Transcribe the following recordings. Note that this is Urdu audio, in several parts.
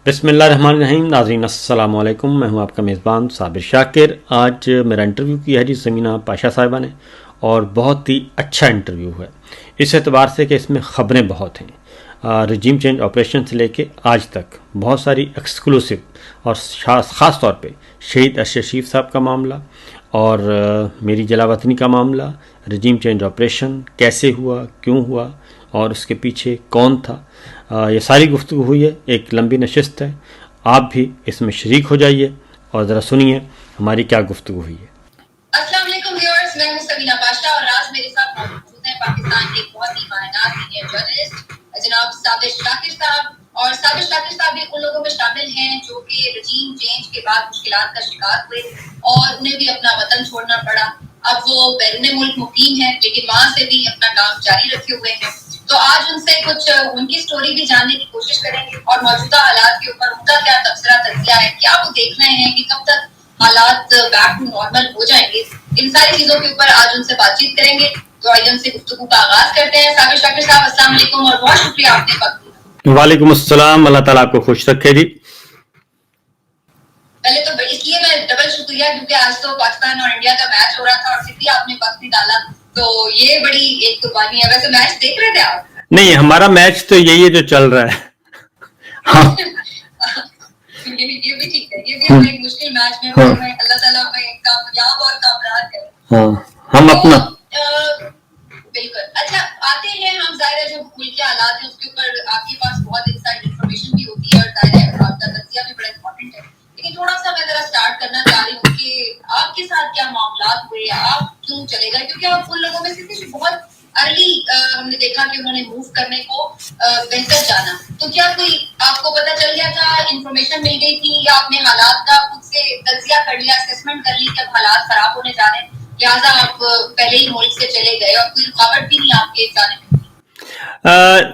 بسم اللہ الرحمن الرحیم. ناظرین السلام علیکم. میں ہوں آپ کا میزبان صابر شاکر. آج میرا انٹرویو کیا ہے جی سمینہ پاشا صاحبہ نے، اور بہت ہی اچھا انٹرویو ہے اس اعتبار سے کہ اس میں خبریں بہت ہیں. رجیم چینج آپریشن سے لے کے آج تک بہت ساری ایکسکلوسو اور خاص طور پہ شہید ارشد شریف صاحب کا معاملہ اور میری جلا وطنی کا معاملہ، رجیم چینج آپریشن کیسے ہوا، کیوں ہوا اور اس کے پیچھے کون تھا، یہ ساری گفتگو ہوئی ہے. ایک لمبی نشست ہے. آپ بھی اس میں شریک ہو جائیے اور ذرا سنیے ہماری کیا گفتگو ہوئی ہے. السلام علیکم ویورز، میں ہوں سمینہ پاشا اور آج میرے ساتھ موجود ہیں پاکستان کے ایک بہت ہی ماہر سینئر جرنلسٹ جناب صابر شاکر صاحب. اور صابر شاکر صاحب بھی ان لوگوں میں شامل ہیں جو کہ رجیم چینج کے بعد مشکلات کا شکار ہوئے اور انہیں بھی اپنا وطن چھوڑنا پڑا. اب وہ بیرون ملک مقیم ہیں لیکن وہاں سے بھی اپنا کام جاری رکھے ہوئے ہیں. تو آج ان سے کچھ ان کی سٹوری بھی جاننے کی کوشش کریں گے اور موجودہ حالات کے اوپر ان کا کیا تبصرہ تجزیہ ہے، کیا وہ دیکھ رہے ہیں کہ کب تک حالات بیک ٹو نارمل ہو جائیں گے. ان ساری چیزوں کے اوپر آج ان سے بات چیت کریں گے. تو آئیے ان سے گفتگو کا آغاز کرتے ہیں. صابر شاکر صاحب السلام علیکم اور بہت شکریہ آپ نے وقت دیا. وعلیکم السلام. اللہ تعالیٰ آپ کو خوش رکھے جی. پہلے تو اس لیے میں ڈبل شکریہ کیونکہ آج تو پاکستان اور انڈیا کا میچ ہو رہا تھا اور پھر بھی آپ نے وقت نکالا، تو یہ بڑی ایک قربانی ہے. ویسے میچ دیکھ رہے تھے آپ؟ نہیں، ہمارا میچ تو یہی ہے جو چل رہا ہے. یہ بھی ٹھیک ہے، یہ بھی ہم ایک مشکل میچ میں اللہ تعالیٰ ہمیں کامیاب اور کامیاب کرے. ہم اپنا بالکل. اچھا، آتے ہیں ہم. ظاہر ہے جو ملک کے حالات ہیں اس کے اوپر آپ کے پاس بہت انسائڈ انفارمیشن بھی ہوتی ہے اور ظاہر ہے آپ کا تجزیہ بھی بڑا امپورٹنٹ ہے. لیکن تھوڑا سا میں ذرا اسٹارٹ کرنا چاہ رہی ہوں کہ آپ کے ساتھ کیا معاملات ہوئے، آپ کیوں چلے گئے؟ کیونکہ آپ ان لوگوں میں سے تھے جو بہت ارلی ہم نے دیکھا کہ انہوں نے موو کرنے کو بہتر جانا. تو کیا کوئی آپ کو پتہ چل گیا تھا، انفارمیشن مل گئی تھی، یا آپ نے حالات کا خود سے تجزیہ کر لیا، اسسمنٹ کر لی کہ اب حالات خراب ہونے جا رہے ہیں، لہٰذا آپ پہلے ہی ملک سے چلے گئے اور کوئی رکاوٹ بھی نہیں آپ کے جانے میں؟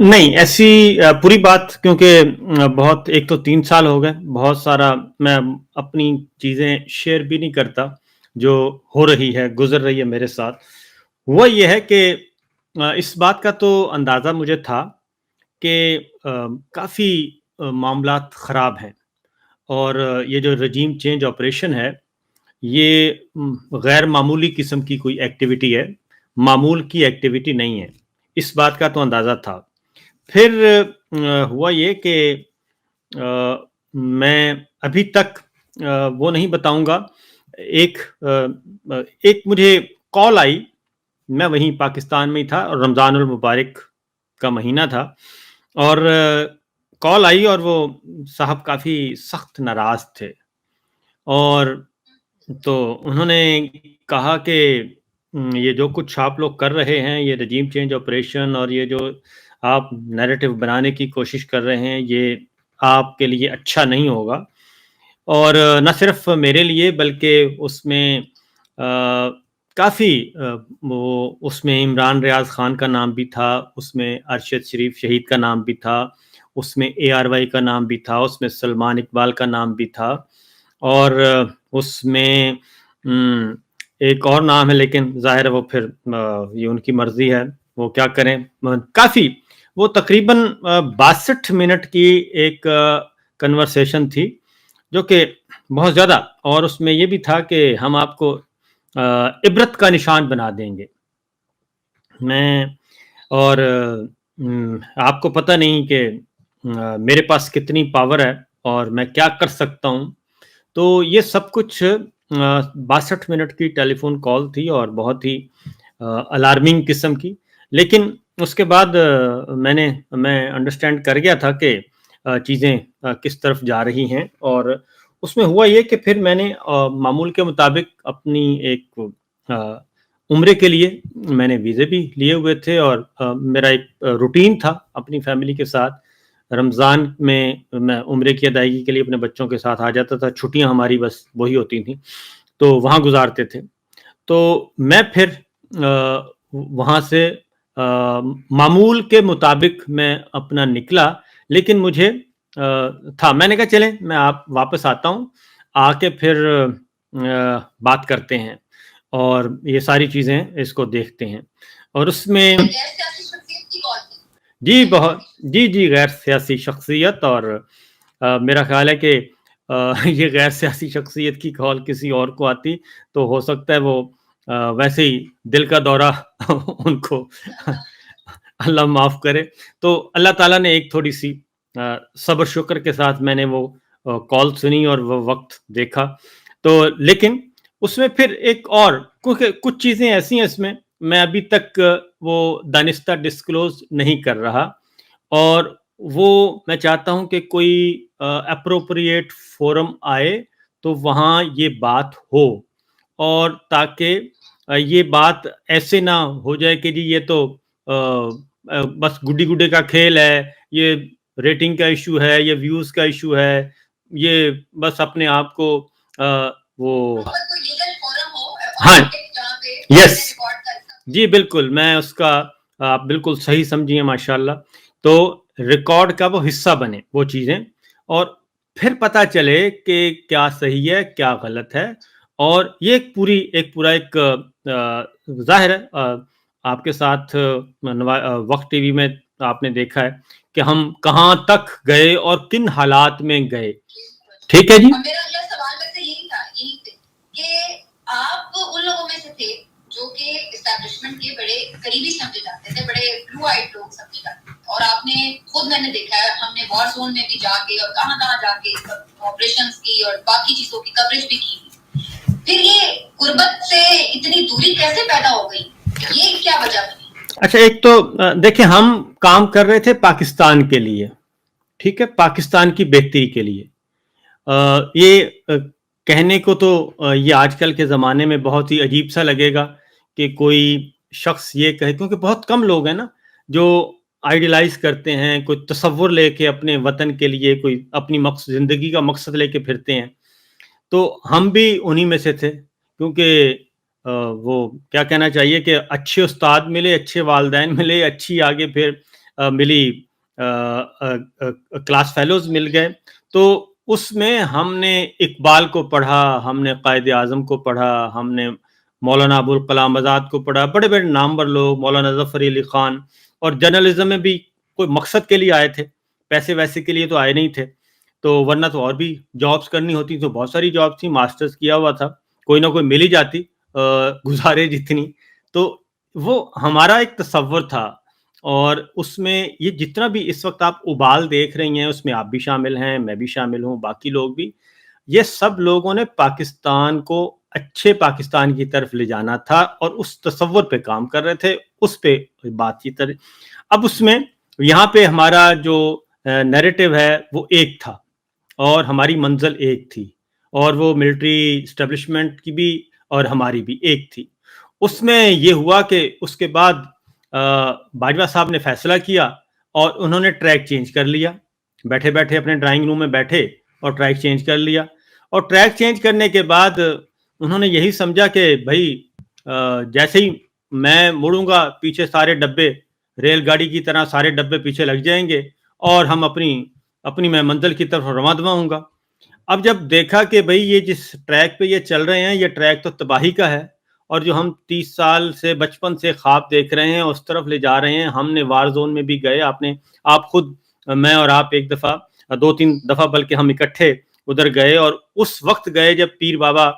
نہیں، ایسی پوری بات، کیونکہ بہت ایک تو 3 سال ہو گئے، بہت سارا میں اپنی چیزیں شیئر بھی نہیں کرتا جو ہو رہی ہے، گزر رہی ہے میرے ساتھ. وہ یہ ہے کہ اس بات کا تو اندازہ مجھے تھا کہ کافی معاملات خراب ہیں، اور یہ جو رجیم چینج آپریشن ہے یہ غیر معمولی قسم کی کوئی ایکٹیویٹی ہے، معمول کی ایکٹیویٹی نہیں ہے. اس بات کا تو اندازہ تھا. پھر ہوا یہ کہ میں ابھی تک وہ نہیں بتاؤں گا. ایک مجھے کال آئی، میں وہیں پاکستان میں ہی تھا اور رمضان المبارک کا مہینہ تھا، اور کال آئی اور وہ صاحب کافی سخت ناراض تھے، اور تو انہوں نے کہا کہ یہ جو کچھ آپ لوگ کر رہے ہیں، یہ رجیم چینج آپریشن اور یہ جو آپ نیریٹو بنانے کی کوشش کر رہے ہیں، یہ آپ کے لیے اچھا نہیں ہوگا. اور نہ صرف میرے لیے بلکہ اس میں کافی وہ اس میں عمران ریاض خان کا نام بھی تھا، اس میں ارشد شریف شہید کا نام بھی تھا، اس میں ARY کا نام بھی تھا، اس میں سلمان اقبال کا نام بھی تھا، اور اس میں ایک اور نام ہے، لیکن ظاہر ہے وہ پھر یہ ان کی مرضی ہے، وہ کیا کریں. کافی وہ تقریباً 62 منٹ کی ایک کنورسیشن تھی جو کہ بہت زیادہ، اور اس میں یہ بھی تھا کہ ہم آپ کو عبرت کا نشان بنا دیں گے. میں اور آپ کو پتہ نہیں کہ میرے پاس کتنی پاور ہے اور میں کیا کر سکتا ہوں. تو یہ سب کچھ 62 منٹ کی ٹیلی فون کال تھی اور بہت ہی الارمنگ قسم کی. لیکن اس کے بعد میں انڈرسٹینڈ کر گیا تھا کہ چیزیں کس طرف جا رہی ہیں، اور اس میں ہوا یہ کہ پھر میں نے معمول کے مطابق اپنی ایک عمرے کے لیے میں نے ویزے بھی لیے ہوئے تھے، اور میرا ایک روٹین تھا اپنی فیملی کے ساتھ. رمضان میں میں عمرے کی ادائیگی کے لیے اپنے بچوں کے ساتھ آ جاتا تھا، چھٹیاں ہماری بس وہی ہوتی تھیں تو وہاں گزارتے تھے. تو میں پھر وہاں سے معمول کے مطابق میں اپنا نکلا، لیکن مجھے تھا، میں نے کہا چلیں میں آپ واپس آتا ہوں، آ کے پھر بات کرتے ہیں اور یہ ساری چیزیں اس کو دیکھتے ہیں. اور اس میں جی غیر سیاسی شخصیت، اور میرا خیال ہے کہ یہ غیر سیاسی شخصیت کی کال کسی اور کو آتی تو ہو سکتا ہے وہ ویسے ہی دل کا دورہ ان کو اللہ معاف کرے. تو اللہ تعالیٰ نے ایک تھوڑی سی صبر شکر کے ساتھ میں نے وہ کال سنی اور وہ وقت دیکھا. تو لیکن اس میں پھر ایک اور کچھ چیزیں ایسی ہیں اس میں ابھی تک وہ دانستہ ڈسکلوز نہیں کر رہا, اور وہ میں چاہتا ہوں کہ کوئی اپروپریٹ فورم آئے تو وہاں یہ بات ہو, اور تاکہ یہ بات ایسے نہ ہو جائے کہ جی یہ تو بس گڈی گڈے کا کھیل ہے, یہ ریٹنگ کا ایشو ہے, یہ ویوز کا ایشو ہے, یہ بس اپنے آپ کو وہ ہاں یس جی بالکل, میں اس کا آپ بالکل صحیح سمجھیے ماشاء اللہ. تو ریکارڈ کا وہ حصہ بنے وہ چیزیں, اور پھر پتہ چلے کہ کیا صحیح ہے کیا غلط ہے. اور یہ ایک پورا ظاہر ہے آپ کے ساتھ وقت ٹی وی میں آپ نے دیکھا ہے کہ ہم کہاں تک گئے اور کن حالات میں گئے. ٹھیک ہے جی, میرا اگلا سوال ویسے یہی تھا کہ آپ ان لوگوں میں سے تھے جو کہ اسٹیبلشمنٹ کے بڑے قریبی سمجھے جاتے تھے, بڑے بلو آئیڈ لوگ سمجھے جاتے تھے, اور آپ نے خود میں نے دیکھا ہے, ہم نے وار زون میں بھی جا کے اور کہاں کہاں جا کے آپریشنز کی اور باقی چیزوں کی کوریج بھی کی. پھر یہ غربت سے اتنی دوری کیسے پیدا ہو گئی, یہ کیا وجہ بنی؟ اچھا, ایک تو دیکھیں ہم کام کر رہے تھے پاکستان کے لیے, ٹھیک ہے, پاکستان کی بہتری کے لیے. یہ کہنے کو تو یہ آج کل کے زمانے میں بہت ہی عجیب سا لگے گا کہ کوئی شخص یہ کہے, کیونکہ بہت کم لوگ ہیں نا جو آئیڈیلائز کرتے ہیں, کوئی تصور لے کے اپنے وطن کے لیے, کوئی اپنی زندگی کا مقصد لے کے پھرتے ہیں. تو ہم بھی انہی میں سے تھے, کیونکہ وہ کیا کہنا چاہیے کہ اچھے استاد ملے, اچھے والدین ملے, اچھی آگے پھر ملی کلاس فیلوز مل گئے. تو اس میں ہم نے اقبال کو پڑھا, ہم نے قائد اعظم کو پڑھا, ہم نے مولانا ابوالکلام آزاد کو پڑھا, بڑے بڑے نامور لوگ, مولانا ظفر علی خان. اور جرنلزم میں بھی کوئی مقصد کے لیے آئے تھے, پیسے ویسے کے لیے تو آئے نہیں تھے. تو ورنہ تو اور بھی جابس کرنی ہوتی تو بہت ساری جابس تھیں, ماسٹرز کیا ہوا تھا, کوئی نہ کوئی مل ہی جاتی گزارے جتنی. تو وہ ہمارا ایک تصور تھا, اور اس میں یہ جتنا بھی اس وقت آپ ابال دیکھ رہی ہیں اس میں آپ بھی شامل ہیں, میں بھی شامل ہوں, باقی لوگ بھی, یہ سب لوگوں نے پاکستان کو اچھے پاکستان کی طرف لے جانا تھا, اور اس تصور پہ کام کر رہے تھے, اس پہ بات چیت. اب اس میں یہاں پہ ہمارا جو نیریٹو ہے وہ ایک تھا, اور ہماری منزل ایک تھی, اور وہ ملٹری اسٹیبلشمنٹ کی بھی اور ہماری بھی ایک تھی. اس میں یہ ہوا کہ اس کے بعد باجوہ صاحب نے فیصلہ کیا اور انہوں نے ٹریک چینج کر لیا, بیٹھے بیٹھے اپنے ڈرائنگ روم میں بیٹھے اور ٹریک چینج کر لیا. اور ٹریک چینج کرنے کے بعد انہوں نے یہی سمجھا کہ بھائی جیسے ہی میں مڑوں گا پیچھے سارے ڈبے ریل گاڑی کی طرح سارے ڈبے پیچھے لگ جائیں گے, اور ہم اپنی میں منزل کی طرف رواں دواں ہوں گا. اب جب دیکھا کہ بھئی یہ جس ٹریک پہ یہ چل رہے ہیں یہ ٹریک تو تباہی کا ہے, اور جو ہم 30 سال سے بچپن سے خواب دیکھ رہے ہیں اس طرف لے جا رہے ہیں. ہم نے وار زون میں بھی گئے, آپ خود, میں اور آپ ایک دفعہ 2-3 دفعہ بلکہ ہم اکٹھے ادھر گئے, اور اس وقت گئے جب پیر بابا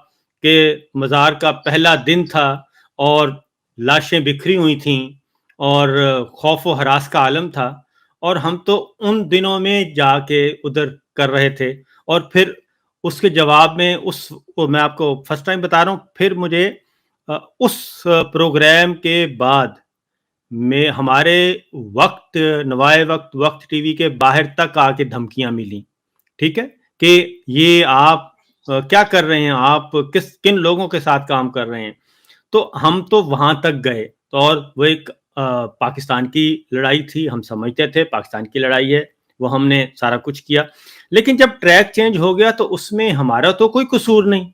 کے مزار کا پہلا دن تھا اور لاشیں بکھری ہوئی تھیں اور خوف و ہراس کا عالم تھا. اور ہم تو ان دنوں میں جا کے ادھر کر رہے تھے, اور پھر اس کے جواب میں میں آپ کو فرسٹ ٹائم بتا رہا ہوں, پھر مجھے اس پروگرام کے بعد میں ہمارے نوائے وقت ٹی وی کے باہر تک آ کے دھمکیاں ملی, ٹھیک ہے, کہ یہ آپ کیا کر رہے ہیں, آپ کن لوگوں کے ساتھ کام کر رہے ہیں. تو ہم تو وہاں تک گئے, تو اور وہ ایک پاکستان کی لڑائی تھی, ہم سمجھتے تھے پاکستان کی لڑائی ہے, وہ ہم نے سارا کچھ کیا. لیکن جب ٹریک چینج ہو گیا تو اس میں ہمارا تو کوئی قصور نہیں,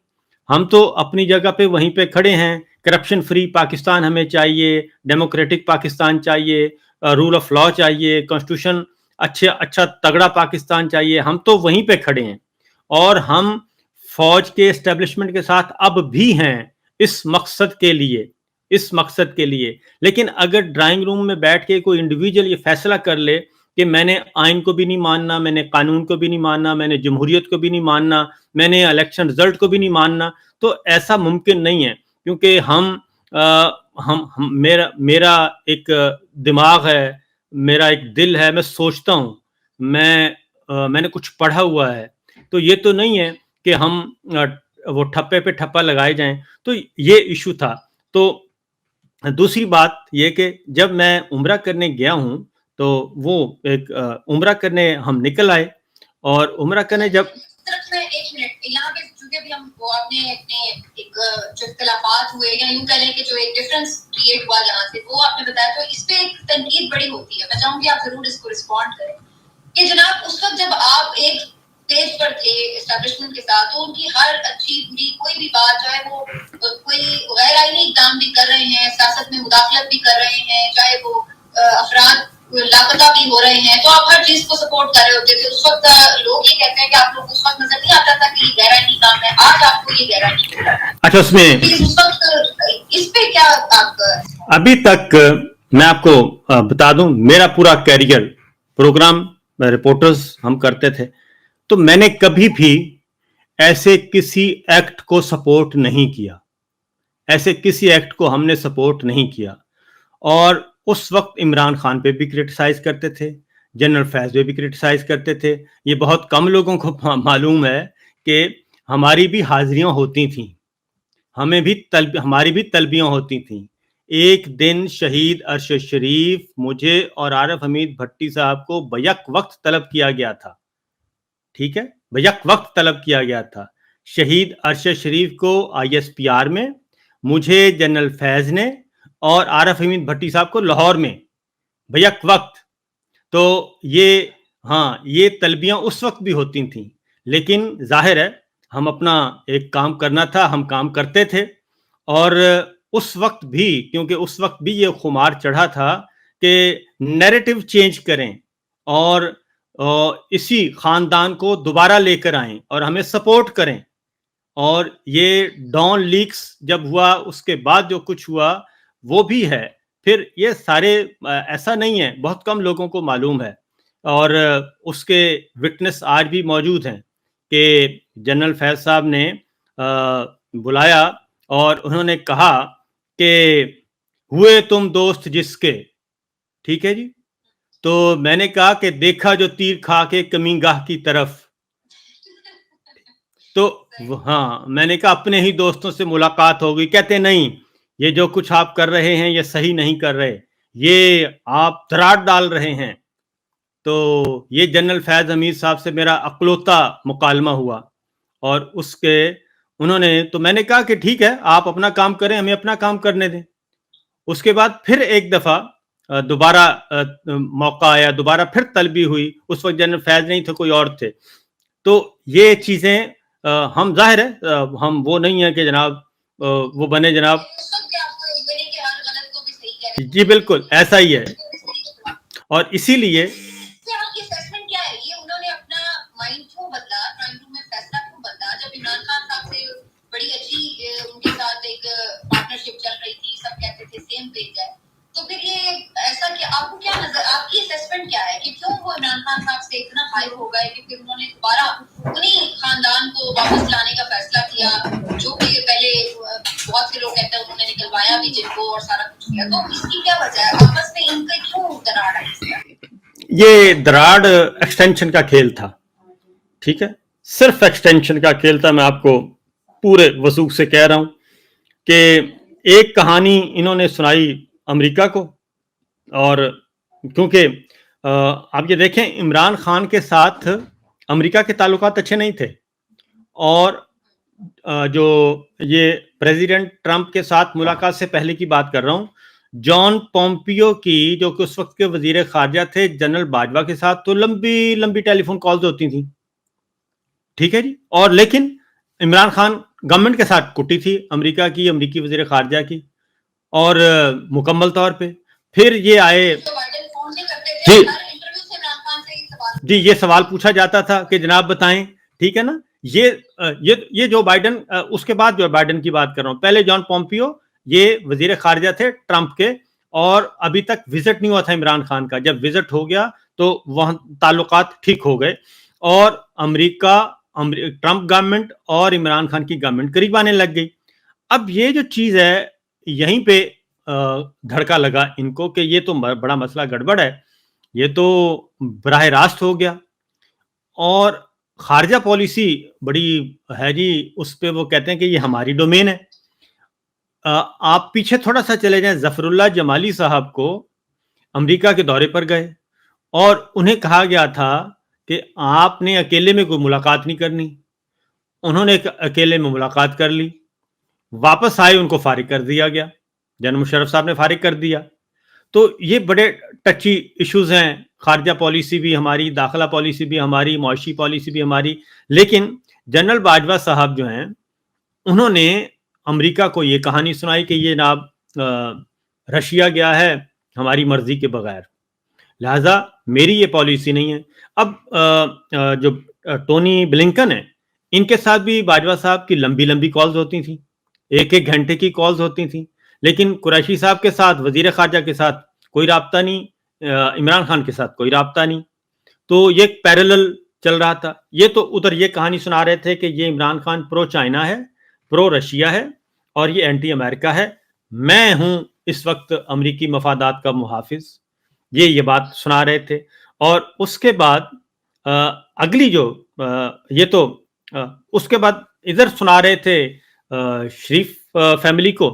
ہم تو اپنی جگہ پہ وہیں پہ کھڑے ہیں. کرپشن فری پاکستان ہمیں چاہیے, ڈیموکریٹک پاکستان چاہیے, رول آف لا چاہیے, کانسٹیٹیوشن اچھا تگڑا پاکستان چاہیے. ہم تو وہیں پہ کھڑے ہیں, اور ہم فوج کے اسٹیبلشمنٹ کے ساتھ اب بھی ہیں اس مقصد کے لیے. لیکن اگر ڈرائنگ روم میں بیٹھ کے کوئی انڈیویجول یہ فیصلہ کر لے کہ میں نے آئین کو بھی نہیں ماننا, میں نے قانون کو بھی نہیں ماننا, میں نے جمہوریت کو بھی نہیں ماننا, میں نے الیکشن رزلٹ کو بھی نہیں ماننا. تو ایسا ممکن نہیں ہے, کیونکہ میرا ایک دماغ ہے, میرا ایک دل ہے, میں سوچتا ہوں, میں نے کچھ پڑھا ہوا ہے. تو یہ تو نہیں ہے کہ ہم وہ ٹھپے پہ ٹھپا لگائے جائیں. تو یہ ایشو تھا. تو دوسری بات یہ کہ جب میں عمرہ کرنے گیا ہوں تو وہ ایک عمرہ کرنے ہم نکل آئے, اور عمرہ کرنے جب ایک منٹ یہاں پہ چونکہ ابھی ہم وہ آپ نے اپنے ایک جو اختلافات ہوئے یا یوں کہہ لیں کہ جو ایک ڈفرینس کریٹ ہوا جہاں سے وہ آپ نے بتایا, تو اس پہ ایک تنقید بڑی ہوتی ہے. میں چاہوں گی آپ ضرور اس کو رسپونڈ کریں کہ جناب اس وقت جب آپ ایک پیج پر تھے اسٹیبلشمنٹ کے ساتھ, تو ان کی ہر اچھی بری کوئی بھی بات, چاہے وہ کوئی غیر آئینی اقدام بھی کر رہے ہیں, سیاست میں مداخلت بھی کر رہے ہیں, چاہے وہ افراد لاپتہ بھی ہو رہے ہیں, تو آپ ہر چیز کو سپورٹ کر رہے ہوتے تھے. اس وقت لوگ یہ کہتے ہیں کہ آپ لوگ اس وقت نظر نہیں آتا تھا کہ یہ غیر آئینی کام ہے. آج آپ کو یہ غیر آئینی کام ہے. اچھا, اس میں اس وقت اس پہ کیا آپ ابھی تک میں آپ کو بتا دوں, میرا پورا کیریئر پروگرام رپورٹرز ہم کرتے تھے, تو میں نے کبھی بھی ایسے کسی ایکٹ کو سپورٹ نہیں کیا, ایسے کسی ایکٹ کو ہم نے سپورٹ نہیں کیا. اور اس وقت عمران خان پہ بھی کرٹیسائز کرتے تھے, جنرل فیض پہ بھی کرٹیسائز کرتے تھے. یہ بہت کم لوگوں کو معلوم ہے کہ ہماری بھی حاضریاں ہوتی تھیں, ہماری بھی طلبیاں ہوتی تھیں. ایک دن شہید ارشد شریف, مجھے اور عارف حمید بھٹی صاحب کو بیک وقت طلب کیا گیا تھا. ٹھیک ہے, بیک وقت طلب کیا گیا تھا. شہید ارشد شریف کو آئی ایس پی آر میں, مجھے جنرل فیض نے, اور عارف حمید بھٹی صاحب کو لاہور میں بیک وقت. تو یہ طلبیاں اس وقت بھی ہوتی تھیں, لیکن ظاہر ہے ہم اپنا ایک کام کرنا تھا, ہم کام کرتے تھے. اور اس وقت بھی, کیونکہ اس وقت بھی یہ خمار چڑھا تھا کہ نیریٹو چینج کریں اور اسی خاندان کو دوبارہ لے کر آئیں اور ہمیں سپورٹ کریں. اور یہ ڈان لیکس جب ہوا, اس کے بعد جو کچھ ہوا وہ بھی ہے. پھر یہ سارے ایسا نہیں ہے, بہت کم لوگوں کو معلوم ہے, اور اس کے وٹنس آج بھی موجود ہیں کہ جنرل فیض صاحب نے بلایا اور انہوں نے کہا کہ ہوئے تم دوست جس کے. ٹھیک ہے جی, تو میں نے کہا کہ دیکھا جو تیر کھا کے کمینگاہ کی طرف. تو میں نے کہا اپنے ہی دوستوں سے ملاقات ہوگی. کہتے نہیں, یہ جو کچھ آپ کر رہے ہیں یہ صحیح نہیں کر رہے, یہ آپ دراڑ ڈال رہے ہیں. تو یہ جنرل فیض حمید صاحب سے میرا اقلوتا مکالمہ ہوا, اور اس کے انہوں نے, تو میں نے کہا کہ ٹھیک ہے آپ اپنا کام کریں, ہمیں اپنا کام کرنے دیں. اس کے بعد پھر ایک دفعہ دوبارہ موقع آیا, دوبارہ پھر طلبی ہوئی. اس وقت جنرل فیض نہیں تھے, کوئی اور تھے. تو یہ چیزیں ہم ظاہر ہے ہم وہ نہیں ہیں کہ جناب وہ بنے جناب. جی بالکل ایسا ہی ہے, اور اسی لیے جب عمران خان صاحب سے بڑی اچھی ان کے ساتھ ایک پارٹنرشپ چل رہی تھی, سب کہتے تھے سیم پیج ہے, تو پھر یہ ایسا کہ آپ کو کیا نظر, آپ کی اسیسمنٹ کیا ہے کہ کیوں وہ عمران خان صاحب سے اتنا خائف ہو گئے کہ پھر انہوں نے دوبارہ انہیں خاندان کو واپس لانے کا فیصلہ کیا, جو کہ پہلے بہت سے لوگ کہتے ہیں انہوں نے نکلوایا بھی جن کو اور سارا کچھ کیا. تو اس کی کیا وجہ ہے, آپس میں ان کا کیوں دراڑ ہے؟ یہ دراڑ ایکسٹینشن کا کھیل تھا. ٹھیک ہے, صرف ایکسٹینشن کا کھیل تھا. میں آپ کو پورے وثوق سے کہہ رہا ہوں کہ ایک کہانی انہوں نے سنائی امریکہ کو, اور کیونکہ آپ یہ دیکھیں عمران خان کے ساتھ امریکہ کے تعلقات اچھے نہیں تھے, اور جو یہ پریزیڈنٹ ٹرمپ کے ساتھ ملاقات سے پہلے کی بات کر رہا ہوں, جان پومپیو کی جو کہ اس وقت کے وزیر خارجہ تھے جنرل باجوہ کے ساتھ, تو لمبی لمبی ٹیلی فون کالز ہوتی تھیں. ٹھیک ہے جی, اور لیکن عمران خان گورنمنٹ کے ساتھ کٹی تھی امریکہ کی, امریکی وزیر خارجہ کی, اور مکمل طور پہ. پھر یہ آئے جی یہ سوال پوچھا جاتا تھا کہ جناب بتائیں, ٹھیک ہے نا. یہ جو بائیڈن, اس کے بعد جو بائیڈن کی بات کر رہا ہوں, پہلے جان پومپیو یہ وزیر خارجہ تھے ٹرمپ کے, اور ابھی تک وزٹ نہیں ہوا تھا عمران خان کا. جب وزٹ ہو گیا تو وہاں تعلقات ٹھیک ہو گئے اور ٹرمپ گورنمنٹ اور عمران خان کی گورنمنٹ قریب آنے لگ گئی. اب یہ جو چیز ہے یہیں پہ دھڑکا لگا ان کو کہ یہ تو بڑا مسئلہ گڑبڑ ہے, یہ تو براہ راست ہو گیا. اور خارجہ پالیسی بڑی ہے جی, اس پہ وہ کہتے ہیں کہ یہ ہماری ڈومین ہے. آپ پیچھے تھوڑا سا چلے جائیں, ظفر اللہ جمالی صاحب کو امریکہ کے دورے پر گئے اور انہیں کہا گیا تھا کہ آپ نے اکیلے میں کوئی ملاقات نہیں کرنی. انہوں نے اکیلے میں ملاقات کر لی, واپس آئے, ان کو فارغ کر دیا گیا, جنرل مشرف صاحب نے فارغ کر دیا. تو یہ بڑے ٹچی ایشوز ہیں, خارجہ پالیسی بھی ہماری, داخلہ پالیسی بھی ہماری, معاشی پالیسی بھی ہماری. لیکن جنرل باجوہ صاحب جو ہیں انہوں نے امریکہ کو یہ کہانی سنائی کہ یہ جناب رشیا گیا ہے ہماری مرضی کے بغیر, لہذا میری یہ پالیسی نہیں ہے. اب جو ٹونی بلنکن ہیں ان کے ساتھ بھی باجوہ صاحب کی لمبی لمبی کالز ہوتی تھیں, ایک ایک گھنٹے کی کالز ہوتی تھیں, لیکن قریشی صاحب کے ساتھ, وزیر خارجہ کے ساتھ کوئی رابطہ نہیں, عمران خان کے ساتھ کوئی رابطہ نہیں. تو یہ پیرالل چل رہا تھا. یہ تو ادھر یہ کہانی سنا رہے تھے کہ یہ عمران خان پرو چائنا ہے, پرو رشیا ہے اور یہ اینٹی امریکہ ہے, میں ہوں اس وقت امریکی مفادات کا محافظ, یہ بات سنا رہے تھے. اور اس کے بعد اگلی جو یہ تو اس کے بعد ادھر سنا رہے تھے شریف فیملی کو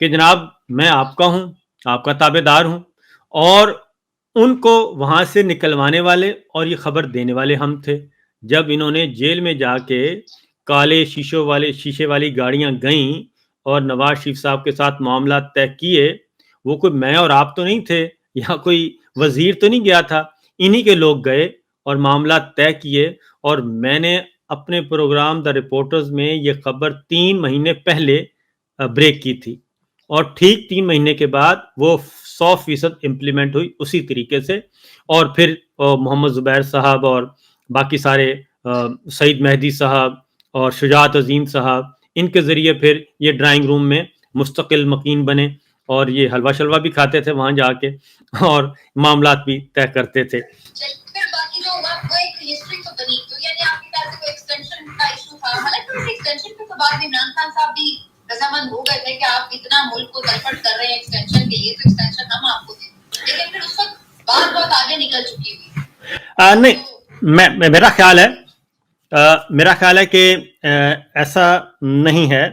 کہ جناب میں آپ کا ہوں, آپ کا تابع دار ہوں, اور ان کو وہاں سے نکلوانے والے اور یہ خبر دینے والے ہم تھے. جب انہوں نے جیل میں جا کے کالے شیشے والی گاڑیاں گئیں اور نواز شریف صاحب کے ساتھ معاملات طے کیے, وہ کوئی میں اور آپ تو نہیں تھے, یا کوئی وزیر تو نہیں گیا تھا, انہی کے لوگ گئے اور معاملات طے کیے. اور میں نے اپنے پروگرام دا رپورٹرز میں یہ خبر 3 مہینے پہلے بریک کی تھی, اور ٹھیک 3 مہینے کے بعد وہ 100% امپلیمنٹ ہوئی اسی طریقے سے. اور پھر محمد زبیر صاحب اور باقی سارے, سعید مہدی صاحب اور شجاعت عظیم صاحب, ان کے ذریعے پھر یہ ڈرائنگ روم میں مستقل مکین بنے اور یہ حلوہ شلوہ بھی کھاتے تھے وہاں جا کے اور معاملات بھی طے کرتے تھے. پھر باقی جو ہوا وہ ایک ہسٹری تو بنی, تو یعنی آپ کے خیال سے کوئی ایکسٹینشن کا ایشو تھا, حالانکہ اس ایکسٹینشن کے بعد عمران خان صاحب بھی رضامند ہو گئے تھے کہ آپ اتنا ملک کو تلپٹ کر رہے ہیں ایکسٹینشن کے لیے, تو ایکسٹینشن ہم آپ کو دیں, لیکن پھر اس وقت بات بہت آگے نکل چکی تھی. نہیں, میرا خیال ہے کہ ایسا نہیں ہے.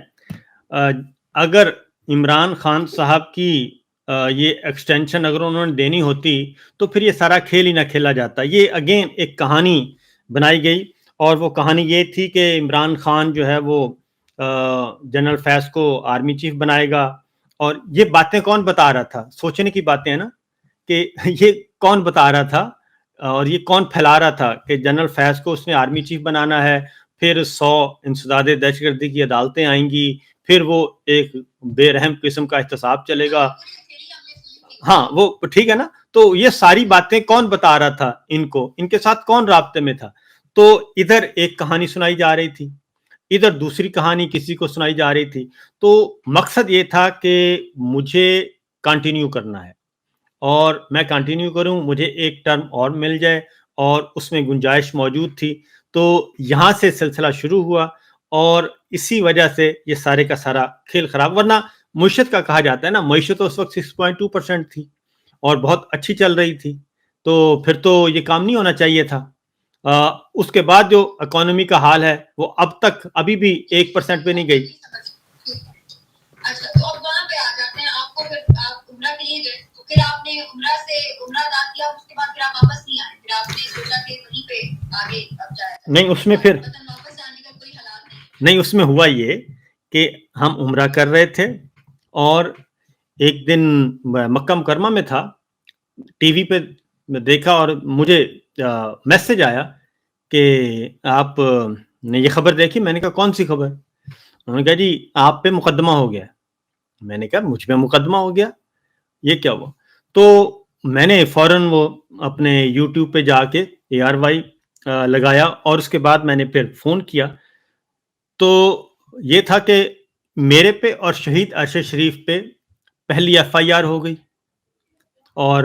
اگر عمران خان صاحب کی یہ ایکسٹینشن اگر انہوں نے دینی ہوتی تو پھر یہ سارا کھیل ہی نہ کھیلا جاتا. یہ اگین ایک کہانی بنائی گئی, اور وہ کہانی یہ تھی کہ عمران خان جو ہے وہ جنرل فیض کو آرمی چیف بنائے گا. اور یہ باتیں کون بتا رہا تھا, سوچنے کی باتیں ہیں نا, کہ یہ کون بتا رہا تھا اور یہ کون پھیلا رہا تھا کہ جنرل فیض کو اس نے آرمی چیف بنانا ہے, پھر 100 انسداد دہشت گردی کی عدالتیں آئیں گی, پھر وہ ایک بے رحم قسم کا احتساب چلے گا. ہاں وہ ٹھیک ہے نا. تو یہ ساری باتیں کون بتا رہا تھا ان کو, ان کے ساتھ کون رابطے میں تھا؟ تو ادھر ایک کہانی سنائی جا رہی تھی, ادھر دوسری کہانی کسی کو سنائی جا رہی تھی. تو مقصد یہ تھا کہ مجھے کنٹینیو کرنا ہے اور میں کنٹینیو کروں, مجھے ایک ٹرم اور مل جائے, اور اس میں گنجائش موجود تھی. تو یہاں سے سلسلہ شروع ہوا اور اسی وجہ سے یہ سارے کا سارا کھیل خراب. ورنہ معیشت کا کہا جاتا ہے نا, معیشت اس وقت 6.2% تھی اور بہت اچھی چل رہی تھی, تو پھر تو یہ کام نہیں ہونا چاہیے تھا. اس کے بعد جو اکانومی کا حال ہے وہ اب تک ابھی بھی 1% پہ نہیں گئی. اچھا, تو اب وہاں پہ آ جاتے ہیں. آپ کو پھر آپ عمرہ کے لیے گئے, تو پھر آپ نے عمرہ ادا کیا, اس کے بعد پھر آپ واپس نہیں آئے, پھر آپ نے سوچا کہ وہیں پہ آگے اب جایا جائے. نہیں, اس میں پھر واپس جانے کا کوئی حالات نہیں, اس میں ہوا یہ کہ ہم عمرہ کر رہے تھے اور ایک دن مکہ مکرمہ میں تھا, ٹی وی پہ دیکھا اور مجھے میسج آیا کہ آپ نے یہ خبر دیکھی. میں نے کہا کون سی خبر؟ انہوں نے کہا جی آپ پہ مقدمہ ہو گیا. میں نے کہا مجھ پہ مقدمہ ہو گیا, یہ کیا ہوا؟ تو میں نے فوراً وہ اپنے یوٹیوب پہ جا کے ARY لگایا, اور اس کے بعد میں نے پھر فون کیا. تو یہ تھا کہ میرے پہ اور شہید ارشد شریف پہ پہلی FIR ہو گئی, اور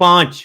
5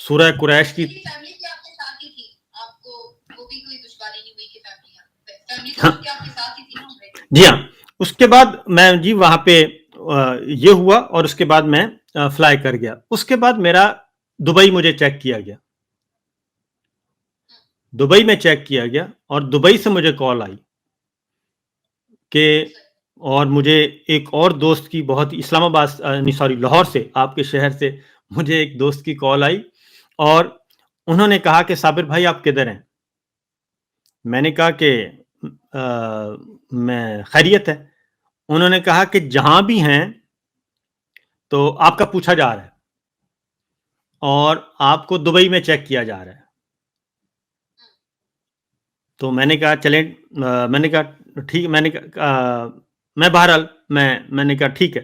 سورہ قریش کی. فیملی بھی آپ کے ساتھ ہی تھی, آپ کو وہ بھی کوئی دشواری نہیں ہوئی کہ فیملی تو ہاں آپ کے ساتھ ہی تھی نا. جی ہاں, اس کے بعد میں جی وہاں پہ یہ ہوا, اور اس کے بعد میں فلائی کر گیا. اس کے بعد میرا دبئی مجھے چیک کیا گیا, دبئی میں چیک کیا گیا, اور دبئی سے مجھے کال آئی کہ, اور مجھے ایک اور دوست کی بہت اسلام آباد سوری لاہور سے, آپ کے شہر سے مجھے ایک دوست کی کال آئی, اور انہوں نے کہا کہ صابر بھائی آپ کدھر ہیں؟ میں نے کہا کہ میں خیریت ہے. انہوں نے کہا کہ جہاں بھی ہیں تو آپ کا پوچھا جا رہا ہے, اور آپ کو دبئی میں چیک کیا جا رہا ہے. تو میں نے کہا چلیں, میں نے کہا ٹھیک, میں نے کہا میں بہرحال میں نے کہا ٹھیک ہے.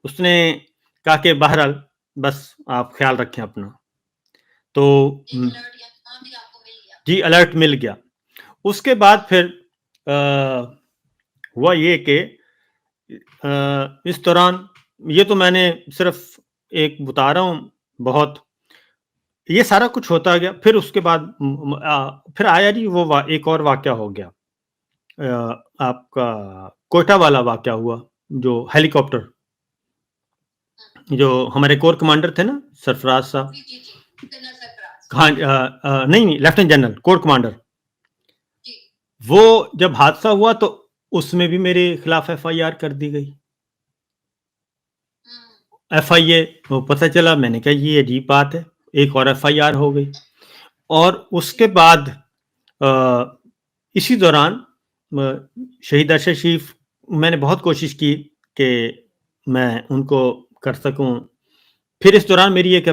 اس نے کہا کہ بہرحال بس آپ خیال رکھیں اپنا. تو جی الرٹ مل گیا. اس کے بعد پھر ہوا یہ کہ اس دوران, یہ تو میں نے صرف ایک بتا رہا ہوں, بہت یہ سارا کچھ ہوتا گیا. پھر اس کے بعد پھر آیا جی وہ ایک اور واقعہ ہو گیا, آپ کا کوئٹہ والا واقعہ ہوا, جو ہیلی کاپٹر, جو ہمارے کور کمانڈر تھے نا سرفراز صاحب, ہاں نہیں لیفٹیننٹ جنرل کور کمانڈر, وہ جب حادثہ ہوا تو اس میں بھی میرے خلاف ایف آئی آر کر دی گئی. ایف آئی اے پتہ چلا, میں نے کہا یہ عجیب بات ہے, ایک اور ایف آئی آر ہو گئی. اور اس کے بعد اسی دوران شہید ارشد شریف, میں نے بہت کوشش کی کہ میں ان کو کر سکوں. پھر اس دوران میری ایک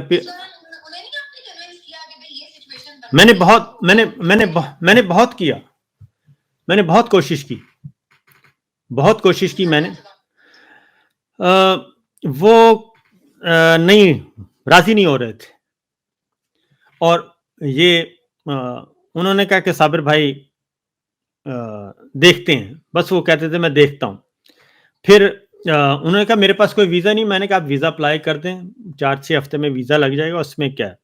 میں نے بہت کیا, میں نے بہت کوشش کی, میں نے وہ نہیں راضی نہیں ہو رہے تھے. اور یہ انہوں نے کہا کہ صابر بھائی دیکھتے ہیں, بس وہ کہتے تھے میں دیکھتا ہوں. پھر انہوں نے کہا میرے پاس کوئی ویزا نہیں. میں نے کہا آپ ویزا اپلائی کر دیں, 4-6 ہفتے میں ویزا لگ جائے گا, اس میں کیا ہے.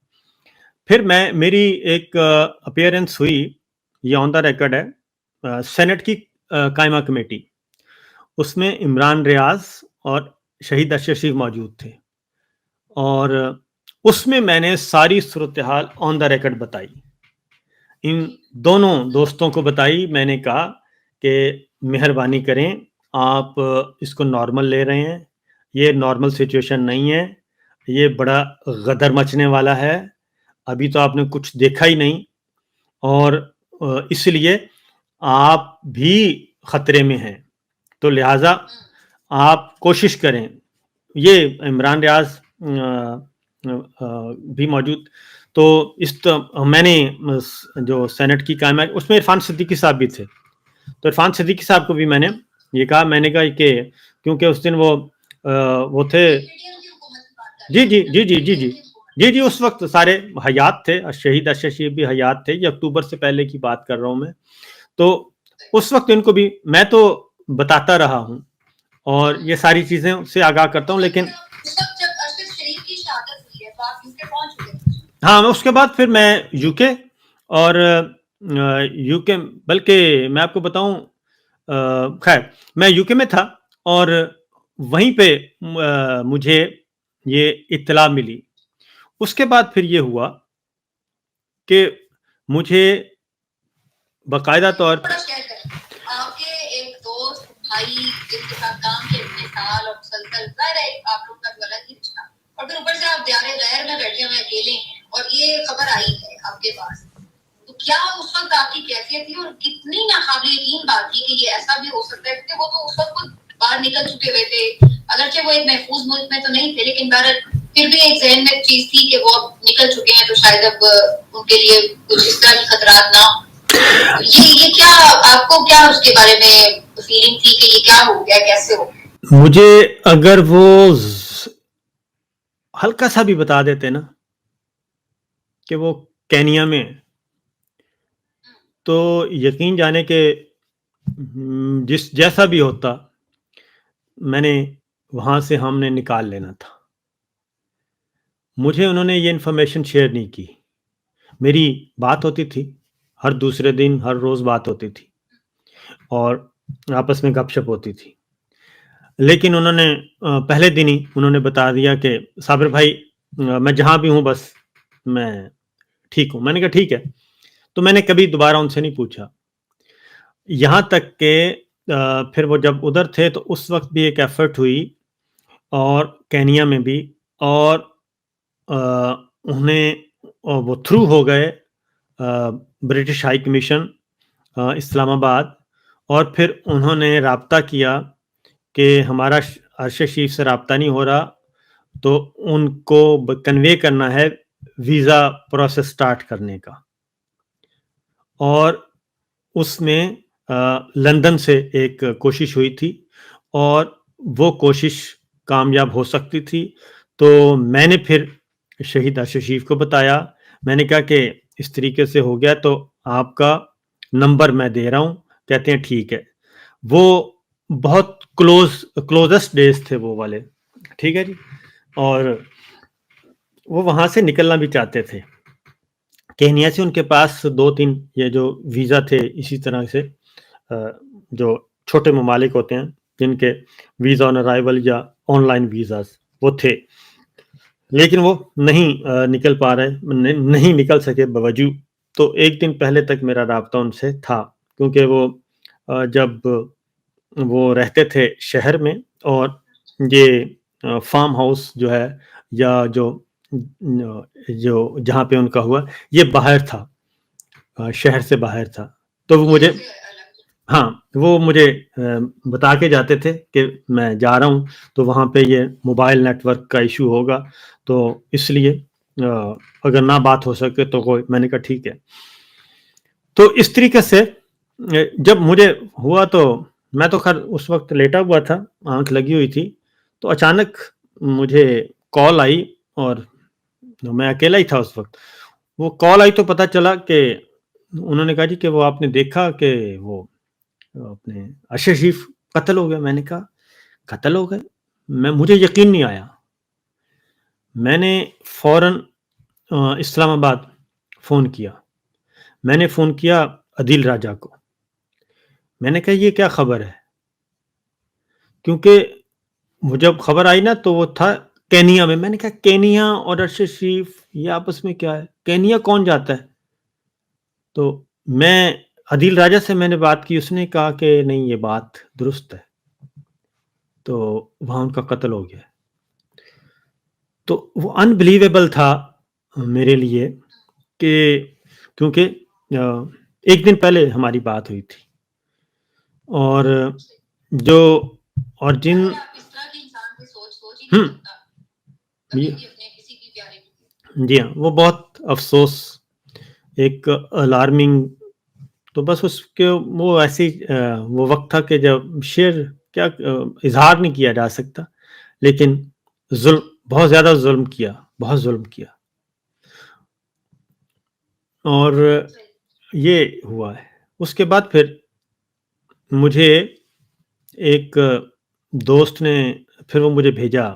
پھر میری ایک اپیئرنس ہوئی, یہ آن دا ریکارڈ ہے, سینٹ کی قائمہ کمیٹی, اس میں عمران ریاض اور شہید ارشد شریف موجود تھے, اور اس میں نے ساری صورتحال آن دا ریکارڈ بتائی, ان دونوں دوستوں کو بتائی. میں نے کہا کہ مہربانی کریں, آپ اس کو نارمل لے رہے ہیں, یہ نارمل سچویشن نہیں ہے, یہ بڑا غدر مچنے والا ہے, ابھی تو آپ نے کچھ دیکھا ہی نہیں, اور اس لیے آپ بھی خطرے میں ہیں, تو لہٰذا آپ کوشش کریں. یہ عمران ریاض بھی موجود, تو میں نے جو سینٹ کی قائمہ, اس میں عرفان صدیقی صاحب بھی تھے, تو عرفان صدیقی صاحب کو بھی میں نے یہ کہا, میں نے کہا کہ کیونکہ اس دن وہ تھے, جی اس وقت سارے حیات تھے, شہید ارشد شریف بھی حیات تھے, یہ اکتوبر سے پہلے کی بات کر رہا ہوں میں. تو اس وقت ان کو بھی میں تو بتاتا رہا ہوں, اور یہ ساری چیزیں سے آگاہ کرتا ہوں. لیکن ہاں, اس کے بعد پھر میں یو کے, اور یو کے, بلکہ میں آپ کو بتاؤں, خیر میں یو کے میں تھا, اور وہیں پہ مجھے یہ اطلاع ملی. اس کے بعد پھر یہ ہوا کہ مجھے باقاعدہ طور پر آپ کے ایک دوست بھائی جن کے ساتھ کام کیا اتنے سال اور مسلسل, ظاہر ہے آپ لوگ کا جو الگ ہی رشتہ, اور پھر اوپر سے آپ دیار غیر میں بیٹھے ہوئے اکیلے ہیں, اور یہ خبر آئی ہے آپ کے پاس, تو کیا اس وقت آپ کی کیفیت تھی, اور کتنی ناقابل یقین بات تھی کہ یہ ایسا بھی ہو سکتا ہے, کیونکہ وہ تو اس وقت باہر نکل چکے ہوئے تھے, اگرچہ وہ ایک محفوظ ملک میں تو نہیں تھے, لیکن بہرحال پھر بھی ایک ذہن میں چیز تھی کہ وہ اب نکل چکے ہیں, تو شاید اب ان کے لیے کچھ اس طرح کے خطرات نہ ہوں. یہ کیا آپ کو کیا اس کے بارے میں فیلنگ تھی کہ یہ کیا ہو گیا, کیسے ہو گیا؟ مجھے اگر وہ ہلکا سا بھی بتا دیتے نا کہ وہ کینیا میں, تو یقین جانے کہ جیسا بھی ہوتا, میں نے وہاں سے ہم نے نکال لینا تھا. مجھے انہوں نے یہ انفارمیشن شیئر نہیں کی. میری بات ہوتی تھی ہر دوسرے دن، ہر روز بات ہوتی تھی اور آپس میں گپ شپ ہوتی تھی. لیکن انہوں نے پہلے دن ہی انہوں نے بتا دیا کہ صابر بھائی میں جہاں بھی ہوں بس میں ٹھیک ہوں. میں نے کہا ٹھیک ہے. تو میں نے کبھی دوبارہ ان سے نہیں پوچھا. یہاں تک کہ پھر وہ جب ادھر تھے تو اس وقت بھی ایک ایفرٹ ہوئی اور کینیا میں بھی، اور انہیں وہ تھرو ہو گئے برٹش ہائی کمیشن اسلام آباد، اور پھر انہوں نے رابطہ کیا کہ ہمارا عرش شریف سے رابطہ نہیں ہو رہا تو ان کو کنوے کرنا ہے ویزا پروسیس سٹارٹ کرنے کا. اور اس میں لندن سے ایک کوشش ہوئی تھی اور وہ کوشش کامیاب ہو سکتی تھی. تو میں نے پھر شہید عرش شریف کو بتایا. میں نے کہا کہ اس طریقے سے ہو گیا تو آپ کا نمبر میں دے رہا ہوں. کہتے ہیں ٹھیک ہے. وہ بہت کلوزسٹ ڈیز تھے وہ والے، ٹھیک ہے جی. اور وہ وہاں سے نکلنا بھی چاہتے تھے. کینیا سے ان کے پاس 2-3 یہ جو ویزا تھے اسی طرح سے جو چھوٹے ممالک ہوتے ہیں جن کے ویزا آن ارائیول یا آن لائن ویزاز وہ تھے، لیکن وہ نہیں نکل پا رہے، نہیں نکل سکے بوجود. تو ایک دن پہلے تک میرا رابطہ ان سے تھا، کیونکہ وہ جب وہ رہتے تھے شہر میں اور یہ فارم ہاؤس جو ہے یا جو جہاں پہ ان کا ہوا یہ باہر تھا، شہر سے باہر تھا. تو وہ مجھے وہ مجھے بتا کے جاتے تھے کہ میں جا رہا ہوں تو وہاں پہ یہ موبائل نیٹ ورک کا ایشو ہوگا، تو اس لیے اگر نہ بات ہو سکے تو کوئی. میں نے کہا ٹھیک ہے. تو اس طریقے سے جب مجھے ہوا تو میں تو خیر اس وقت لیٹا ہوا تھا، آنکھ لگی ہوئی تھی. تو اچانک مجھے کال آئی اور میں اکیلا ہی تھا اس وقت. وہ کال آئی تو پتہ چلا کہ انہوں نے کہا جی کہ وہ آپ نے دیکھا کہ وہ اپنے عرش شریف قتل ہو گیا. میں نے کہا قتل ہو گئے؟ مجھے یقین نہیں آیا. میں نے فوراً اسلام آباد فون کیا. میں نے فون کیا عدیل راجہ کو. میں نے کہا یہ کیا خبر ہے؟ کیونکہ جب خبر آئی نا تو وہ تھا کینیا میں. میں نے کہا کینیا اور عرش شریف یہ آپس میں کیا ہے؟ کینیا کون جاتا ہے؟ تو میں عدیل راجہ سے میں نے بات کی. اس نے کہا کہ نہیں یہ بات درست ہے، تو وہاں ان کا قتل ہو گیا. تو وہ انبلیویبل تھا میرے لیے کہ کیونکہ ایک دن پہلے ہماری بات ہوئی تھی اور جو اور جن جی ہاں وہ بہت افسوس ایک الارمنگ. تو بس اس کے وہ ایسی وہ وقت تھا کہ جب شعر کیا اظہار نہیں کیا جا سکتا، لیکن ظلم بہت زیادہ ظلم کیا، بہت ظلم کیا. اور یہ ہوا ہے. اس کے بعد پھر مجھے ایک دوست نے پھر وہ مجھے بھیجا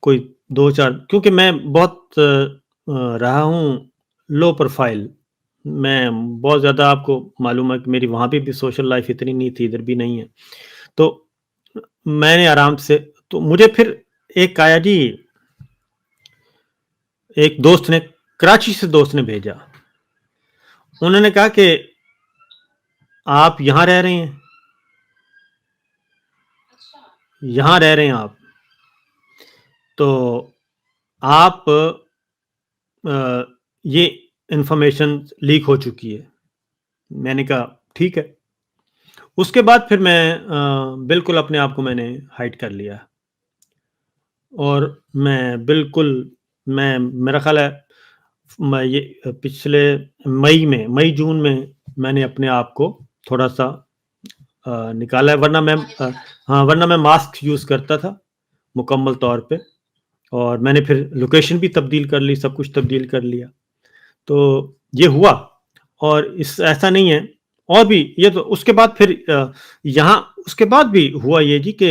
کوئی 2-4، کیونکہ میں بہت رہا ہوں لو پروفائل. میں بہت زیادہ، آپ کو معلوم ہے کہ میری وہاں بھی سوشل لائف اتنی نہیں تھی، ادھر بھی نہیں ہے. تو میں نے آرام سے، تو مجھے پھر ایک آیا جی ایک دوست نے، کراچی سے دوست نے بھیجا. انہوں نے کہا کہ آپ یہاں رہ رہے ہیں، یہاں رہ رہے ہیں آپ، تو آپ یہ انفارمیشن لیک ہو چکی ہے. میں نے کہا ٹھیک ہے. اس کے بعد پھر میں بالکل اپنے آپ کو میں نے ہائڈ کر لیا اور میں بالکل میرا خیال ہے میں یہ پچھلے مئی جون میں نے اپنے آپ کو تھوڑا سا نکالا ہے. ورنہ میں ماسک یوز کرتا تھا مکمل طور پہ، اور میں نے پھر لوکیشن بھی تبدیل کر لی، سب کچھ تبدیل کر لیا. تو یہ ہوا. اور ایسا نہیں ہے، اور بھی یہ تو اس کے بعد پھر یہاں اس کے بعد بھی ہوا یہ جی کہ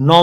9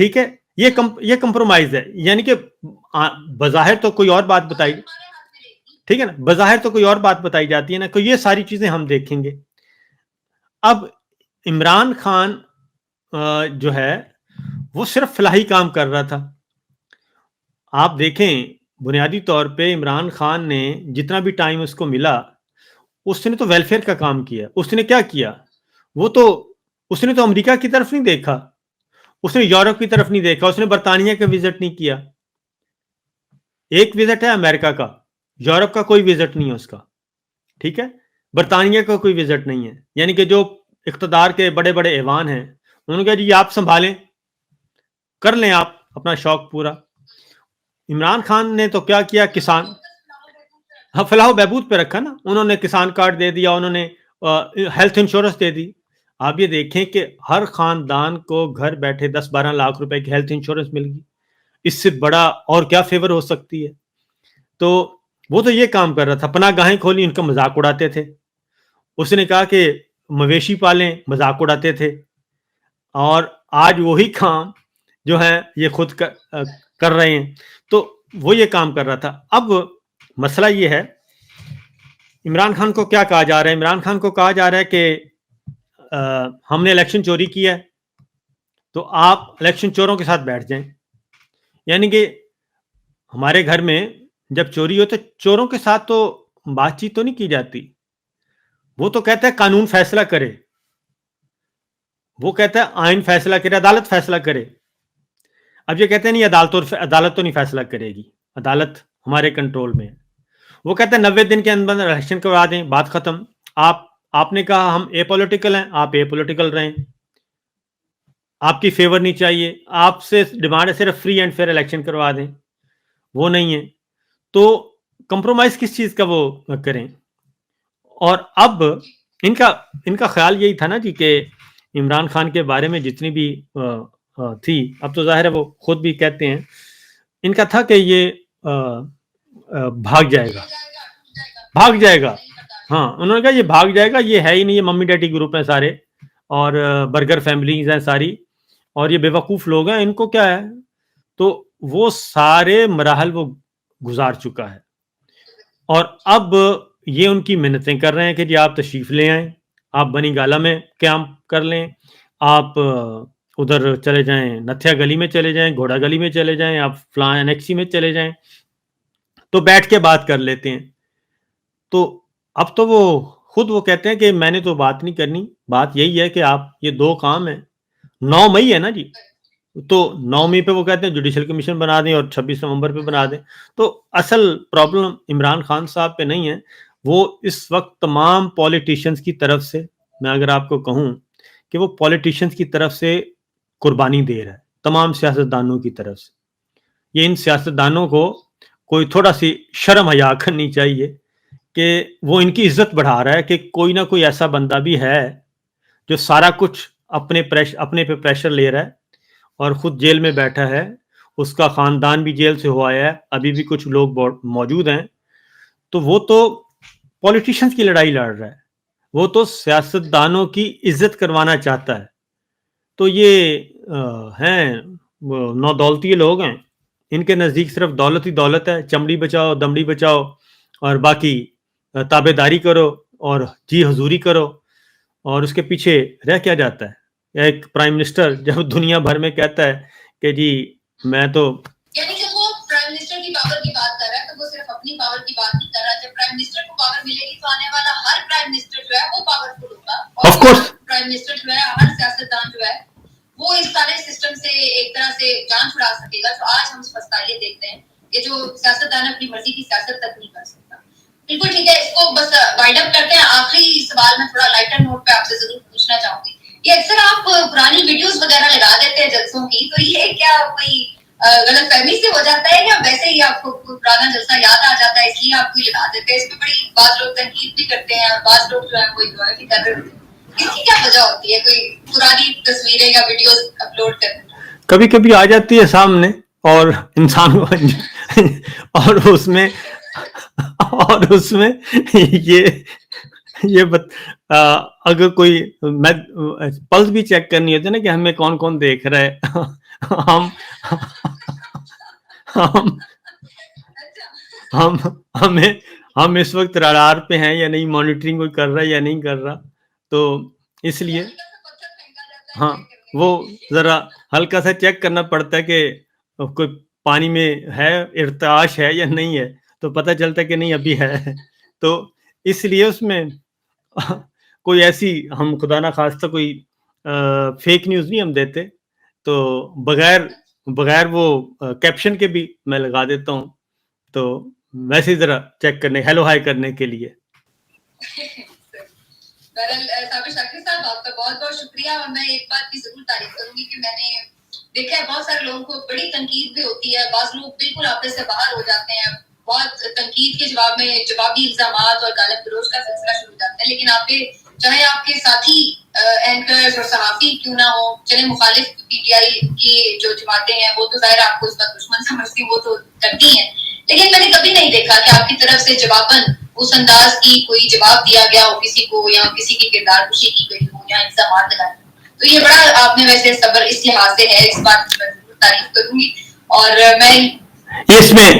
ٹھیک ہے, یہ کمپرومائز ہے, یعنی کہ بظاہر تو کوئی اور بات بتائی, ٹھیک ہے نا, بظاہر تو کوئی اور بات بتائی جاتی ہے نا, کہ یہ ساری چیزیں ہم دیکھیں گے. اب عمران خان جو ہے وہ صرف فلاحی کام کر رہا تھا. آپ دیکھیں بنیادی طور پہ عمران خان نے جتنا بھی ٹائم اس کو ملا, اس نے تو ویلفیئر کا کام کیا. اس نے کیا کیا, اس نے تو امریکہ کی طرف نہیں دیکھا, اس نے یورپ کی طرف نہیں دیکھا, اس نے برطانیہ کا وزٹ نہیں کیا. ایک وزٹ ہے امریکہ کا, یورپ کا کوئی وزٹ نہیں ہے اس کا, ٹھیک ہے, برطانیہ کا کوئی وزٹ نہیں ہے. یعنی کہ جو اقتدار کے بڑے بڑے ایوان ہیں, انہوں نے کہا جی آپ سنبھالیں, کر لیں آپ اپنا شوق پورا. عمران خان نے تو کیا کیا, کسان فلاح و بہبود پہ رکھا نا, انہوں نے کسان کارڈ دے دیا, انہوں نے ہیلتھ انشورنس دے دی. آپ یہ دیکھیں کہ ہر خاندان کو گھر بیٹھے 10-12 لاکھ روپے کی ہیلتھ انشورنس مل گئی. اس سے بڑا اور کیا فیور ہو سکتی ہے. تو وہ تو یہ کام کر رہا تھا. پناہ گاہیں کھولی, ان کا مذاق اڑاتے تھے. اس نے کہا کہ مویشی پالیں, مذاق اڑاتے تھے. اور آج وہی کام جو ہے یہ خود کر رہے ہیں. تو وہ یہ کام کر رہا تھا. اب مسئلہ یہ ہے, عمران خان کو کیا کہا جا رہا ہے, عمران خان کو کہا جا رہا ہے کہ ہم نے الیکشن چوری کیا ہے, تو آپ الیکشن چوروں کے ساتھ بیٹھ جائیں. یعنی کہ ہمارے گھر میں جب چوری ہو تو چوروں کے ساتھ تو بات چیت تو نہیں کی جاتی. وہ تو کہتا ہے قانون فیصلہ کرے, وہ کہتا ہے آئین فیصلہ کرے, عدالت فیصلہ کرے. اب یہ کہتے ہیں نہیں, عدالت تو نہیں فیصلہ کرے گی, عدالت ہمارے کنٹرول میں ہے. وہ کہتے ہیں 90 دن کے اندر الیکشن کروا دیں, بات ختم. آپ نے کہا ہم اے پولیٹیکل ہیں, آپ اے پولیٹیکل رہیں, آپ کی فیور نہیں چاہیے, آپ سے ڈیمانڈ ہے صرف فری اینڈ فیئر الیکشن کروا دیں, وہ نہیں ہے. تو کمپرومائز کس چیز کا وہ کریں. اور اب ان کا خیال یہی تھا نا جی کہ عمران خان کے بارے میں جتنی بھی تھی, اب تو ظاہر ہے وہ خود بھی کہتے ہیں, ان کا تھا کہ یہ بھاگ جائے گا. ہاں, انہوں نے کہا یہ بھاگ جائے گا, یہ ہے ہی نہیں, یہ ممی ڈیڈی گروپ ہیں سارے, اور برگر فیملیز ہیں ساری, اور یہ بے وقوف لوگ ہیں, ان کو کیا ہے. تو وہ سارے مراحل وہ گزار چکا ہے. اور اب یہ ان کی منتیں کر رہے ہیں کہ جی آپ تشریف لے آئیں, آپ بنی گالا میں قیام کر لیں, آپ ادھر چلے جائیں, نتھیا گلی میں چلے جائیں, گھوڑا گلی میں چلے جائیں, آپ فلاں انیکسی میں چلے جائیں, تو بیٹھ کے بات کر لیتے ہیں. تو اب تو وہ خود وہ کہتے ہیں کہ میں نے تو بات نہیں کرنی, بات یہی ہے کہ آپ یہ 2 کام ہیں. 9 مئی ہے نا جی, تو 9 مئی پہ وہ کہتے ہیں جوڈیشل کمیشن بنا دیں اور 26 نومبر پہ بنا دیں. تو اصل پرابلم عمران خان صاحب پہ نہیں ہے, وہ اس وقت تمام پولیٹیشنز کی طرف سے, میں اگر آپ کو کہوں کہ وہ پولیٹیشنز کی طرف سے قربانی دے رہا ہے, تمام سیاستدانوں کی طرف سے. یہ ان سیاستدانوں کو کوئی تھوڑا سی شرم حیا کرنی چاہیے کہ وہ ان کی عزت بڑھا رہا ہے کہ کوئی نہ کوئی ایسا بندہ بھی ہے جو سارا کچھ اپنے پہ پریشر لے رہا ہے اور خود جیل میں بیٹھا ہے. اس کا خاندان بھی جیل سے ہوا ہے, ابھی بھی کچھ لوگ موجود ہیں. تو وہ تو پولیٹیشنز کی لڑائی لڑ رہا ہے, وہ تو سیاستدانوں کی عزت کروانا چاہتا ہے. تو یہ ہیں نو دولتی لوگ ہیں, ان کے نزدیک صرف دولت ہی دولت ہے. چمڑی بچاؤ, دمڑی بچاؤ, اور باقی تابع داری کرو اور جی حضوری کرو. اور اس کے پیچھے رہ کیا جاتا ہے. ایک پرائم منسٹر جب دنیا بھر میں کہتا ہے کہ جی میں تو, یعنی کہ وہ پرائم منسٹر کی پاور کی بات کر رہا ہے, تو وہ صرف اپنی پاور کی بات نہیں کر رہا. جب پرائم منسٹر کو پاور ملے گی تو آنے والا ہر پرائم منسٹر جو ہے وہ پاورفل ہوگا, اور پرائم منسٹر جو ہے, ہر سیاستدان جو ہے وہ اس سارے سسٹم سے ایک طرح سے جان چھڑا سکے گا. تو آج ہم اس مسئلہ یہ دیکھتے ہیں کہ جو سیاستدان اپنی مرضی کی سیاست تک نہیں کر سکتا. بالکل ٹھیک ہے, اس کو بس وائنڈ اپ کرتے ہیں. آخری سوال میں تھوڑا لائٹر نوٹ پہ آپ سے ضرور پوچھنا چاہوں گی. یہ اکثر آپ پرانی ویڈیوز وغیرہ لگا دیتے ہیں جلسوں کی, تو یہ کیا کوئی غلط فہمی سے ہو جاتا ہے, یا ویسے ہی آپ کو پرانا جلسہ یاد آ جاتا ہے اس لیے آپ کو لگا دیتے ہیں؟ اس پہ بڑی بعض لوگ تنقید بھی کرتے ہیں, اور بعض لوگ جو ہے کوئی انجوائے بھی کر رہے ہوتے ہیں. اس کی کیا وجہ ہوتی ہے؟ کوئی پرانی تصویریں یا ویڈیوز اپلوڈ کرنا کبھی کبھی آ جاتی ہے سامنے, اور انسان کو اور اس میں یہ یہ اگر کوئی میں پلس بھی چیک کرنی ہوتی ہے نا کہ ہمیں کون کون دیکھ رہا ہے ہم ہم ہم ہمیں ہم اس وقت رڈار پہ ہیں یا نہیں, مانیٹرنگ کوئی کر رہا ہے یا نہیں کر رہا, تو اس لیے ہاں وہ ذرا ہلکا سا چیک کرنا پڑتا ہے کہ کوئی پانی میں ہے, ارتعاش ہے یا نہیں ہے, تو پتہ چلتا ہے کہ نہیں ابھی ہے. تو اس لیے اس میں کوئی ایسی ہم خدا نہ خواستہ کوئی فیک نیوز نہیں ہم دیتے, تو بغیر وہ کیپشن کے بھی میں لگا دیتا ہوں, تو ویسے ہی ذرا چیک کرنے, ہیلو ہائی کرنے کے لیے. بہرحال صابر شاکر صاحب آپ کا بہت بہت شکریہ, اور میں ایک بات کی ضرور تعریف کروں گی کہ میں نے دیکھا ہے بہت سارے لوگوں کو بڑی تنقید بھی ہوتی ہے, بعض لوگ بالکل آپ سے باہر ہو جاتے ہیں, بہت تنقید کے جواب میں جوابی الزامات اور گالی گلوچ کا سلسلہ شروع ہو جاتا ہے, لیکن آپ کے چاہے آپ کے ساتھی اینکرز اور صحافی کیوں نہ ہو, چلے مخالف پی ٹی آئی کی جو جماعتیں ہیں وہ تو ظاہر آپ کو اس وقت دشمن سمجھتی, وہ تو کرتی ہیں, لیکن میں نے کبھی نہیں دیکھا کہ آپ کی طرف سے جواباً اس انداز کی کوئی جواب دیا گیا ہو کسی کو, یا کسی کی کردار کشی کی گئی ہو, یا الزامات لگائے. تو یہ بڑا آپ نے ویسے صبر اس لحاظ سے ہے, اس بات کی میں ضرور تعریف کروں گی. اور میں اس میں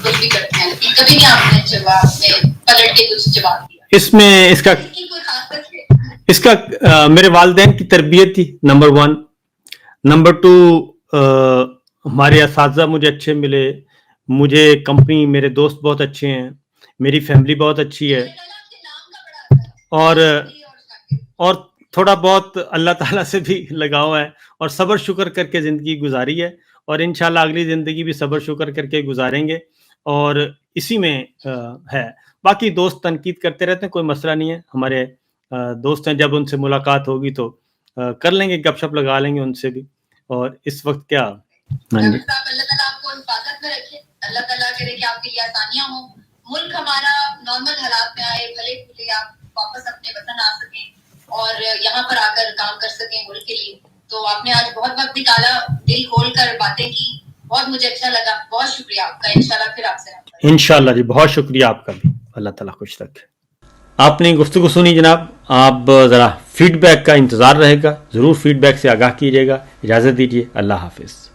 کچھ بھی کرتے ہیں لیکن کبھی نہیں آپ نے جواب میں پلٹ کے کچھ جواب دیا. اس میں اس کا کوئی خاص بات ہے؟ اس کا میرے والدین کی تربیت تھی نمبر 1. نمبر 2 ہمارے اساتذہ مجھے اچھے ملے, مجھے کمپنی, میرے دوست بہت اچھے ہیں, میری فیملی بہت اچھی ہے, اور تھوڑا بہت اللہ تعالیٰ سے بھی لگا ہوا ہے, اور صبر شکر کر کے زندگی گزاری ہے, اور انشاءاللہ اگلی زندگی بھی صبر شکر کر کے گزاریں گے, اور اسی میں ہے. باقی دوست تنقید کرتے رہتے ہیں, کوئی مسئلہ نہیں ہے, ہمارے دوست ہیں, جب ان سے ملاقات ہوگی تو کر لیں گے, گپ شپ لگا لیں گے ان سے بھی. اور اس وقت کیا اللہ تعالیٰ آپ کو حفاظت میں رکھے, اللہ تعالیٰ کرے کہ آپ کے لیے آسانیاں ہوں, ملک ہمارا نارمل حالات میں آئے, بھلے بھلے آپ واپس اپنے وطن آ سکیں اور یہاں پر آ کر کام کر سکیں ملک کے لیے. تو آپ نے آج بہت وقت نکالا, دل کھول کر باتیں کی, بہت مجھے اچھا لگا, بہت شکریہ آپ کا. انشاءاللہ پھر آپ سے انشاءاللہ جی, بہت شکریہ آپ کا بھی, اللہ تعالیٰ خوش رکھے. آپ نے گفتگو سنی جناب, آپ ذرا فیڈ بیک کا انتظار رہے گا, ضرور فیڈ بیک سے آگاہ کیجیے گا. اجازت دیجیے, اللہ حافظ.